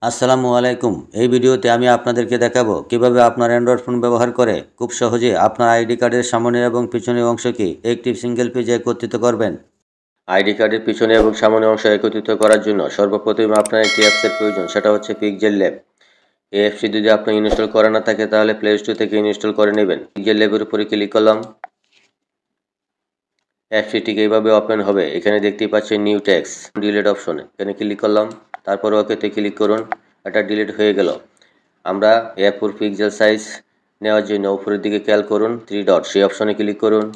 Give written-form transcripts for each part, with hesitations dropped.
আসসালামু আলাইকুম। এই ভিডিওতে আমি আপনাদেরকে দেখাবো কিভাবে আপনার অ্যান্ড্রয়েড ফোন ব্যবহার করে খুব সহজে আপনার আইডি কার্ডের সামনের এবং পিছনের অংশকে একটি সিঙ্গেল পেজে একত্রিত করবেন। আইডি কার্ডের পিছনে এবং সামনের অংশ একত্রিত করার জন্য সর্বপ্রথমে আপনার একটি অ্যাপসের প্রয়োজন, সেটা হচ্ছে পিক্সেল ল্যাব। এই অ্যাপসটি যদি আপনার ইনস্টল করা না থাকে তাহলে প্লে স্টোর থেকে ইনস্টল করে নেবেন। পিক্সেল ল্যাবের উপরে ক্লিক করলাম। অ্যাপসটি ঠিক এইভাবে ওপেন হবে। এখানে দেখতেই পাচ্ছেন নিউ টেক্সট ডিলিট অপশনে, এখানে ক্লিক করলাম। তারপর ওকেতে ক্লিক করুন। এটা ডিলিট হয়ে গেল। আমরা A4 পিক্সেল সাইজ নেওয়ার জন্য উপরের দিকে খেয়াল করুন, 3 ডট, সেই অপশনে ক্লিক করুন।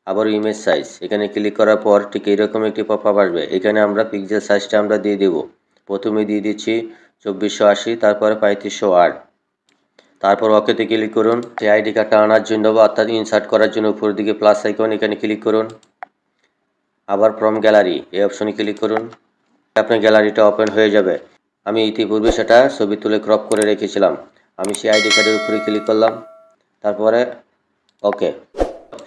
আবার ইমেজ সাইজ, এখানে ক্লিক করার পর ঠিক এইরকম একটি পপআপ আসবে। এখানে আমরা পিক্সেল সাইজটা আমরা দিয়ে দেব। প্রথমে দিয়ে দিচ্ছি 2480, তারপরে 3508। তারপর ওকেতে ক্লিক করুন। সেই আইডি কার্ডটা আনার জন্য বা অর্থাৎ ইনসার্ট করার জন্য উপরের দিকে প্লাস আইকন, এখানে ক্লিক করুন। আবার ফ্রম গ্যালারি এই অপশনে ক্লিক করুন। আপনার গ্যালারিটা ওপেন হয়ে যাবে। আমি ইতিপূর্বে সেটা ছবি তুলে ক্রপ করে রেখেছিলাম। আমি সেই আইডি কার্ডের উপরে ক্লিক করলাম। তারপরে ওকে।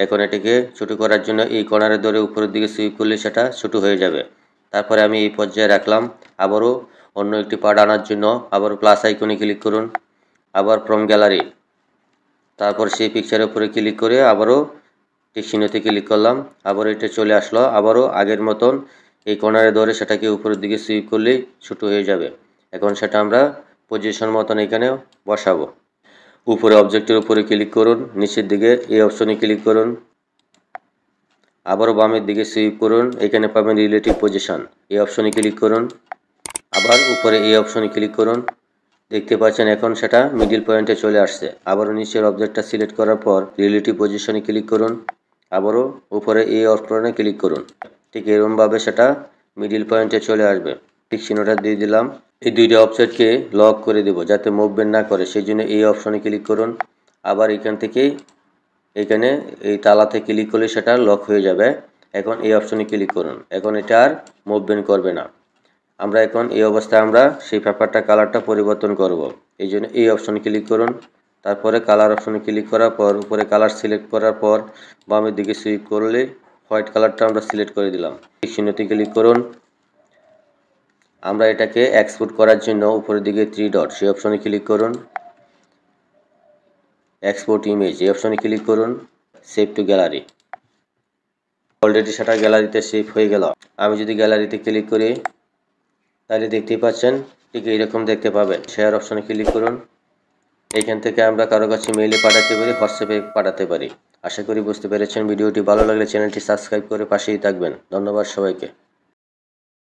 এখন এটিকে ছোটো করার জন্য এই কর্নারে ধরে উপরের দিকে সুইপ করলে সেটা ছোটো হয়ে যাবে। তারপরে আমি এই পর্যায়ে রাখলাম। আবারও অন্য একটি পার্ট আনার জন্য আবারও প্লাস আইকনে ক্লিক করুন। আবার ফ্রম গ্যালারি, তারপর সেই পিকচারের উপরে ক্লিক করে আবারও টিক চিহ্নতে ক্লিক করলাম। আবার এটা চলে আসলো। আবারও আগের মতন এই কর্নারে ধরে সেটাকে উপরের দিকে সুইপ করলেই ছোটো হয়ে যাবে। এখন সেটা আমরা পজিশন মতন এখানে বসাবো। উপরে অবজেক্টের উপরে ক্লিক করুন, নিচের দিকে এই অপশনে ক্লিক করুন। আবারও বামের দিকে সুইপ করুন, এখানে পাবেন রিলেটিভ পজিশন, এই অপশনে ক্লিক করুন। আবার উপরে এই অপশনে ক্লিক করুন। দেখতে পাচ্ছেন এখন সেটা মিডিল পয়েন্টে চলে আসছে। আবারও নিচের অবজেক্টটা সিলেক্ট করার পর রিলেটিভ পজিশনে ক্লিক করুন। আবারও উপরে এই অপশনে ক্লিক করুন। ঠিক এরকমভাবে সেটা মিডিল পয়েন্টে চলে আসবে। ঠিক চিহ্নটা দিয়ে দিলাম। এই দুইটা অবজেক্টকে লক করে দেব যাতে মুভমেন্ট না করে, সেই জন্য এই অপশনে ক্লিক করুন। আবার এখান থেকে এখানে এই তালাতে ক্লিক করলে সেটা লক হয়ে যাবে। এখন এই অপশনে ক্লিক করুন। এখন এটা আর মুভমেন্ট করবে না। আমরা এখন এই অবস্থায় আমরা সেই পেপারটা কালারটা পরিবর্তন করব। এই জন্য এই অপশনে ক্লিক করুন। তারপরে কালার অপশনে ক্লিক করার পর উপরে কালার সিলেক্ট করার পর বামের দিকে সুইপ করলে হোয়াইট কালারটা আমরা সিলেক্ট করে দিলাম। এই চিহ্নতে ক্লিক করুন। আমরা এটাকে এক্সপোর্ট করার জন্য উপরের দিকে 3 ডট, সেই অপশনে ক্লিক করুন। এক্সপোর্ট ইমেজ এই অপশনে ক্লিক করুন। Save two gallery. অলরেডি সেটা গ্যালারিতে সেভ হয়ে গেল। আমি যদি গ্যালারিতে ক্লিক করি তাহলে দেখতেই পাচ্ছেন ঠিক এইরকম দেখতে পাবেন। শেয়ার অপশনে ক্লিক করুন। এইখান থেকে আমরা কারো কাছে মেইলে পাঠাতে পারি, হোয়াটসঅ্যাপে পাঠাতে পারি। আশা করি বুঝতে পেরেছেন। ভিডিওটি ভালো লাগলে চ্যানেলটি সাবস্ক্রাইব করে পাশেই থাকবেন। ধন্যবাদ সবাইকে।